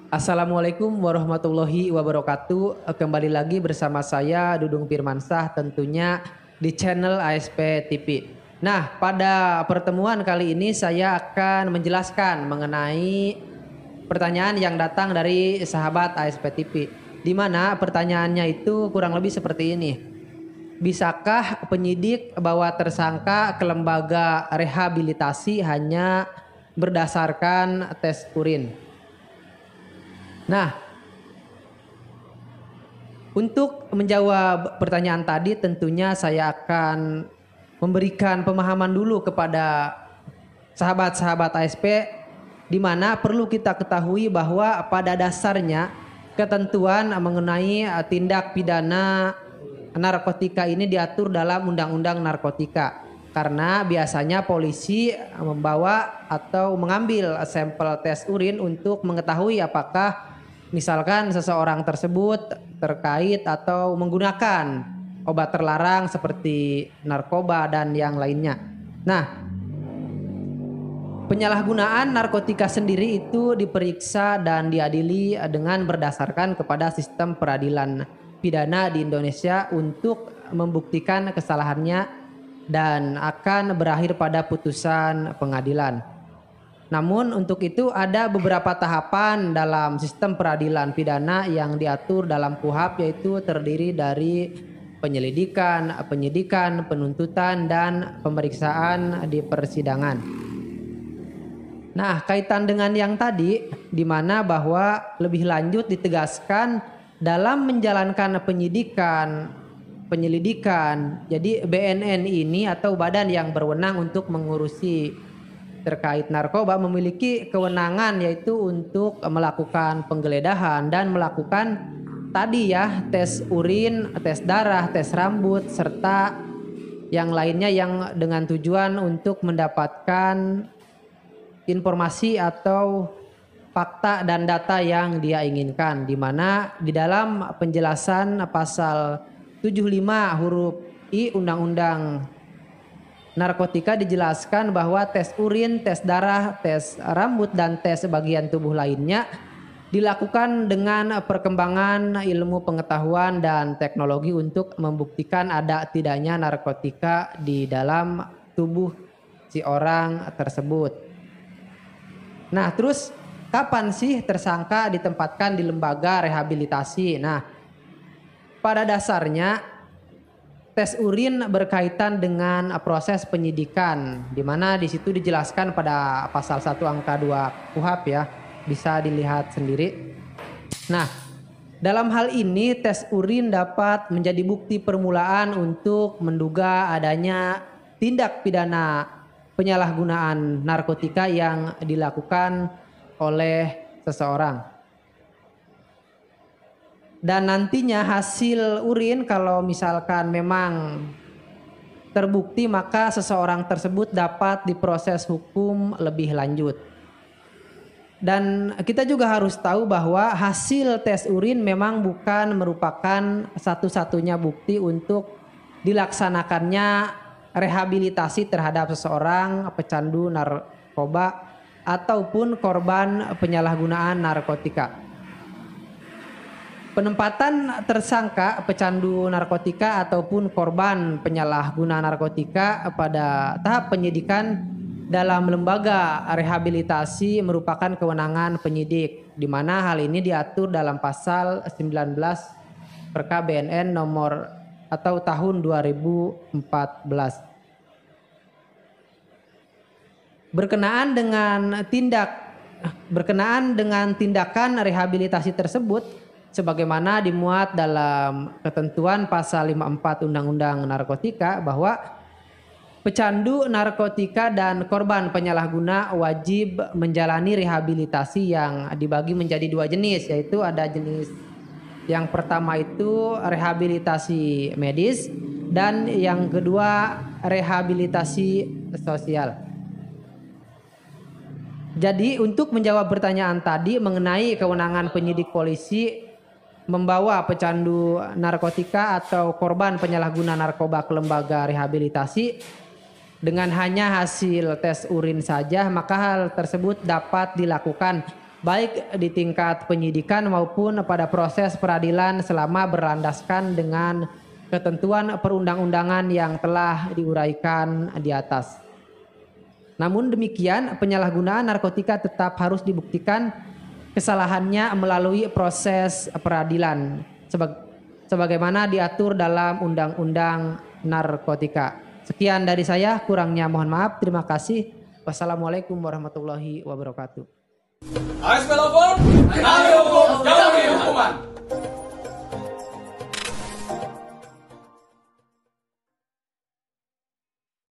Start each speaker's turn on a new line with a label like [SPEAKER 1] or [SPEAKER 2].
[SPEAKER 1] Assalamualaikum warahmatullahi wabarakatuh. Kembali lagi bersama saya Dudung Firmansah tentunya di channel ASP TV. Nah, pada pertemuan kali ini saya akan menjelaskan mengenai pertanyaan yang datang dari sahabat ASP TV. Di mana pertanyaannya itu kurang lebih seperti ini. Bisakah penyidik bawa tersangka ke lembaga rehabilitasi hanya berdasarkan tes urin? Nah, untuk menjawab pertanyaan tadi tentunya saya akan memberikan pemahaman dulu kepada sahabat-sahabat ASP di mana perlu kita ketahui bahwa pada dasarnya ketentuan mengenai tindak pidana narkotika ini diatur dalam Undang-Undang Narkotika. Karena biasanya polisi membawa atau mengambil sampel tes urin untuk mengetahui apakah misalkan seseorang tersebut terkait atau menggunakan obat terlarang seperti narkoba dan yang lainnya. Nah, penyalahgunaan narkotika sendiri itu diperiksa dan diadili dengan berdasarkan kepada sistem peradilan pidana di Indonesia untuk membuktikan kesalahannya dan akan berakhir pada putusan pengadilan. Namun untuk itu ada beberapa tahapan dalam sistem peradilan pidana yang diatur dalam KUHP, yaitu terdiri dari penyelidikan, penyidikan, penuntutan, dan pemeriksaan di persidangan. Nah, kaitan dengan yang tadi, di mana bahwa lebih lanjut ditegaskan dalam menjalankan penyelidikan, jadi BNN ini atau badan yang berwenang untuk mengurusi terkait narkoba memiliki kewenangan yaitu untuk melakukan penggeledahan dan melakukan tadi ya tes urin, tes darah, tes rambut serta yang lainnya yang dengan tujuan untuk mendapatkan informasi atau fakta dan data yang dia inginkan, di mana di dalam penjelasan pasal 75 huruf I Undang-Undang Narkotika dijelaskan bahwa tes urin, tes darah, tes rambut, dan tes bagian tubuh lainnya dilakukan dengan perkembangan ilmu pengetahuan dan teknologi untuk membuktikan ada tidaknya narkotika di dalam tubuh si orang tersebut. Nah, terus kapan sih tersangka ditempatkan di lembaga rehabilitasi? Nah, pada dasarnya tes urin berkaitan dengan proses penyidikan, di mana di situ dijelaskan pada pasal 1 angka 2 KUHP ya, bisa dilihat sendiri. Nah, dalam hal ini tes urin dapat menjadi bukti permulaan untuk menduga adanya tindak pidana penyalahgunaan narkotika yang dilakukan oleh seseorang. Dan nantinya hasil urin kalau misalkan memang terbukti maka seseorang tersebut dapat diproses hukum lebih lanjut. Dan kita juga harus tahu bahwa hasil tes urin memang bukan merupakan satu-satunya bukti untuk dilaksanakannya rehabilitasi terhadap seseorang pecandu narkoba ataupun korban penyalahgunaan narkotika. Penempatan tersangka pecandu narkotika ataupun korban penyalahguna narkotika pada tahap penyidikan dalam lembaga rehabilitasi merupakan kewenangan penyidik, di mana hal ini diatur dalam pasal 19 Perka BNN nomor atau tahun 2014. Berkenaan dengan tindakan rehabilitasi tersebut sebagaimana dimuat dalam ketentuan pasal 54 Undang-Undang Narkotika bahwa pecandu narkotika dan korban penyalahguna wajib menjalani rehabilitasi yang dibagi menjadi dua jenis, yaitu ada jenis yang pertama itu rehabilitasi medis dan yang kedua rehabilitasi sosial. Jadi untuk menjawab pertanyaan tadi mengenai kewenangan penyidik polisi membawa pecandu narkotika atau korban penyalahguna narkoba ke lembaga rehabilitasi dengan hanya hasil tes urin saja, maka hal tersebut dapat dilakukan baik di tingkat penyidikan maupun pada proses peradilan selama berlandaskan dengan ketentuan perundang-undangan yang telah diuraikan di atas. Namun demikian, penyalahgunaan narkotika tetap harus dibuktikan kesalahannya melalui proses peradilan sebagaimana diatur dalam Undang-Undang Narkotika. Sekian dari saya, kurangnya mohon maaf. Terima kasih. Wassalamualaikum warahmatullahi wabarakatuh.
[SPEAKER 2] ASP lapor, ayo hukum, jauhi hukuman.